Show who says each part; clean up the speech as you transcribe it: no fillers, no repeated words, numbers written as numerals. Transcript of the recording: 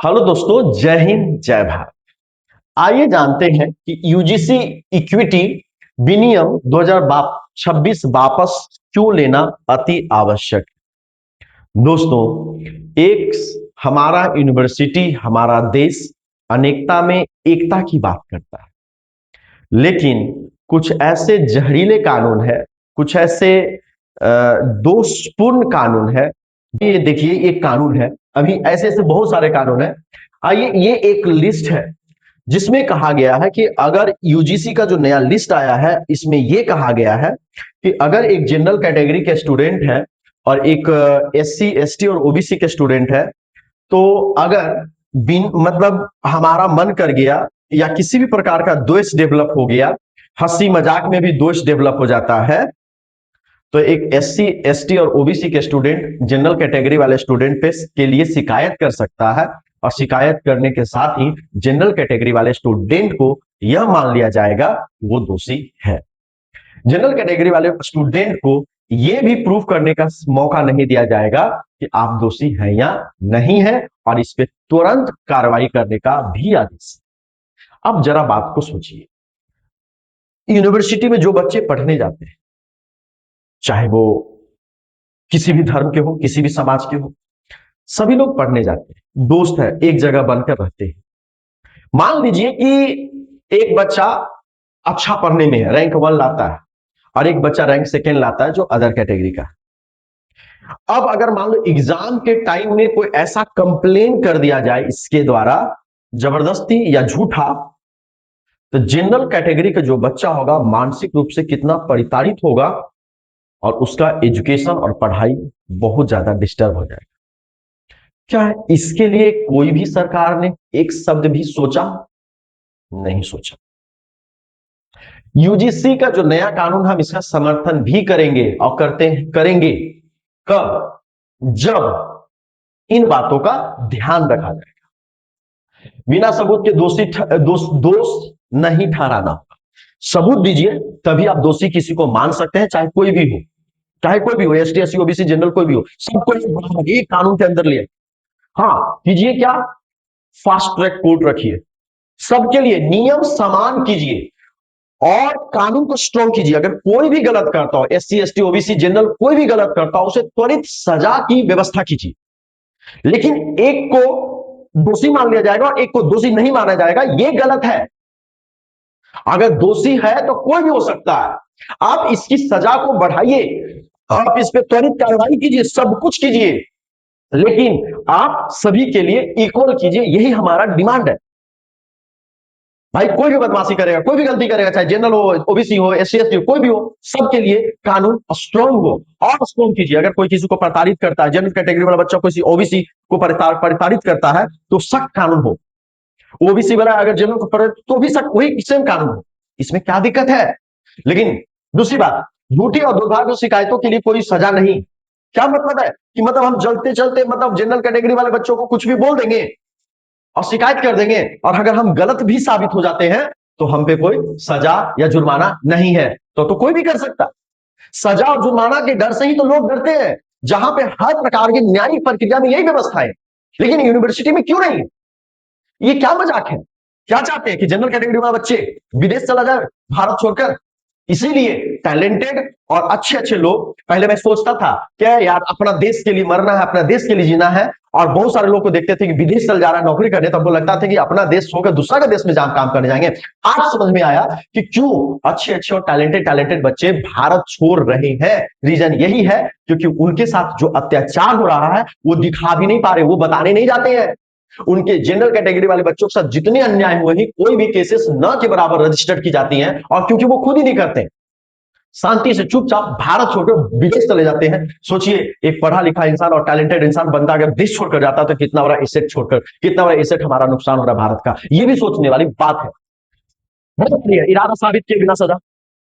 Speaker 1: Hello दोस्तों, जय हिंद जय भारत। आइए जानते हैं कि यूजीसी इक्विटी विनियम 2026 वापस क्यों लेना अति आवश्यक है। दोस्तों, एक हमारा यूनिवर्सिटी, हमारा देश अनेकता में एकता की बात करता है, लेकिन कुछ ऐसे जहरीले कानून है, कुछ ऐसे दोषपूर्ण कानून है। ये देखिए, एक कानून है, अभी ऐसे ऐसे बहुत सारे कानून है। आइए, ये एक लिस्ट है जिसमें कहा गया है कि अगर यूजीसी का जो नया लिस्ट आया है, इसमें यह कहा गया है कि अगर एक जनरल कैटेगरी के स्टूडेंट है और एक एससी एसटी और ओबीसी के स्टूडेंट है, तो अगर मतलब हमारा मन कर गया या किसी भी प्रकार का द्वेष डेवलप हो गया, हंसी मजाक में भी द्वेष डेवलप हो जाता है, तो एक एससी एसटी और ओबीसी के स्टूडेंट जनरल कैटेगरी वाले स्टूडेंट पे के लिए शिकायत कर सकता है, और शिकायत करने के साथ ही जनरल कैटेगरी वाले स्टूडेंट को यह मान लिया जाएगा वो दोषी है। जनरल कैटेगरी वाले स्टूडेंट को यह भी प्रूव करने का मौका नहीं दिया जाएगा कि आप दोषी हैं या नहीं है, और इस पे तुरंत कार्रवाई करने का भी आदेश। अब जरा बात को सोचिए, यूनिवर्सिटी में जो बच्चे पढ़ने जाते हैं, चाहे वो किसी भी धर्म के हो, किसी भी समाज के हो, सभी लोग पढ़ने जाते हैं, दोस्त है, एक जगह बनकर रहते हैं। मान लीजिए कि एक बच्चा अच्छा पढ़ने में है, रैंक 1 लाता है, और एक बच्चा रैंक 2 लाता है जो अदर कैटेगरी का। अब अगर मान लो एग्जाम के टाइम में कोई ऐसा कंप्लेन कर दिया जाए इसके द्वारा, जबरदस्ती या झूठा, तो जनरल कैटेगरी का जो बच्चा होगा मानसिक रूप से कितना परिताड़ित होगा, और उसका एजुकेशन और पढ़ाई बहुत ज्यादा डिस्टर्ब हो जाएगा। क्या इसके लिए कोई भी सरकार ने एक शब्द भी सोचा? नहीं सोचा। यूजीसी का जो नया कानून, हम इसका समर्थन भी करेंगे और करेंगे कब? जब इन बातों का ध्यान रखा जाएगा। बिना सबूत के दोष नहीं ठहराना होगा। सबूत दीजिए, तभी आप दोषी किसी को मान सकते हैं, चाहे कोई भी हो, चाहे कोई भी हो, एसटी एससी ओबीसी जनरल कोई भी हो, सबको एक कानून के अंदर लिए। हाँ, कीजिए क्या? फास्ट ट्रैक कोर्ट रखिए, सबके लिए नियम समान कीजिए और कानून को स्ट्रॉन्ग कीजिए। अगर कोई भी गलत करता हो, एससी एसटी ओबीसी जनरल कोई भी गलत करता हो, उसे त्वरित सजा की व्यवस्था कीजिए। लेकिन एक को दोषी मान लिया जाएगा और एक को दोषी नहीं माना जाएगा, यह गलत है। अगर दोषी है तो कोई भी हो सकता है, आप इसकी सजा को बढ़ाइए, आप इस पर त्वरित कार्रवाई कीजिए, सब कुछ कीजिए, लेकिन आप सभी के लिए इक्वल कीजिए, यही हमारा डिमांड है। भाई कोई भी बदमाशी करेगा, कोई भी गलती करेगा, चाहे जनरल हो, ओबीसी हो, एससी एसटी हो, कोई भी हो, सबके लिए कानून स्ट्रॉन्ग हो और स्ट्रॉन्ग कीजिए। अगर कोई किसी को प्रताड़ित करता है, जनरल कैटेगरी वाला बच्चा किसी ओबीसी को प्रताड़ित करता है, तो सख्त कानून हो। ओबीसी वाला अगर जनरल को तो भी सख्त, वही सेम कानून हो। इसमें क्या दिक्कत है? लेकिन दूसरी बात, झूठी और दुर्भाग्य शिकायतों के लिए कोई सजा नहीं। क्या मतलब है कि मतलब हम चलते चलते मतलब जनरल कैटेगरी वाले बच्चों को कुछ भी बोल देंगे और शिकायत कर देंगे, और अगर हम गलत भी साबित हो जाते हैं तो हम पे कोई सजा या जुर्माना नहीं है, तो कोई भी कर सकता। सजा और जुर्माना के डर से ही तो लोग डरते हैं, जहां पे हर प्रकार की न्यायिक प्रक्रिया में यही व्यवस्था है, लेकिन यूनिवर्सिटी में क्यों नहीं? ये क्या मजाक है? क्या चाहते हैं कि जनरल कैटेगरी वाला बच्चे विदेश चला जाए, भारत छोड़कर? इसीलिए टैलेंटेड और अच्छे अच्छे लोग, पहले मैं सोचता था क्या यार, अपना देश के लिए मरना है, अपना देश के लिए जीना है, और बहुत सारे लोग को देखते थे कि विदेश चल जा रहा है नौकरी करने, तब तो लगता था कि अपना देश छोड़कर दूसरा का देश में काम करने जाएंगे। आज समझ में आया कि क्यों अच्छे अच्छे और टैलेंटेड बच्चे भारत छोड़ रहे हैं। रीजन यही है क्योंकि उनके साथ जो अत्याचार हो रहा है वो दिखा भी नहीं पा रहे, वो बताने नहीं जाते हैं। उनके जनरल कैटेगरी वाले बच्चों के साथ जितने अन्याय हुए हैं, कोई भी केसेस न के बराबर रजिस्टर्ड की जाती हैं, और क्योंकि वो खुद ही नहीं करते, शांति से चुपचाप भारत छोड़कर विदेश चले जाते हैं। सोचिए, एक पढ़ा लिखा इंसान और टैलेंटेड इंसान बंदा अगर देश छोड़कर जाता तो कितना बड़ा एसेट छोड़कर, कितना बड़ा एसेट हमारा नुकसान हो रहा है भारत का, ये भी सोचने वाली बात है। बहुत बढ़िया, इरादा साबित किए बिना सजा।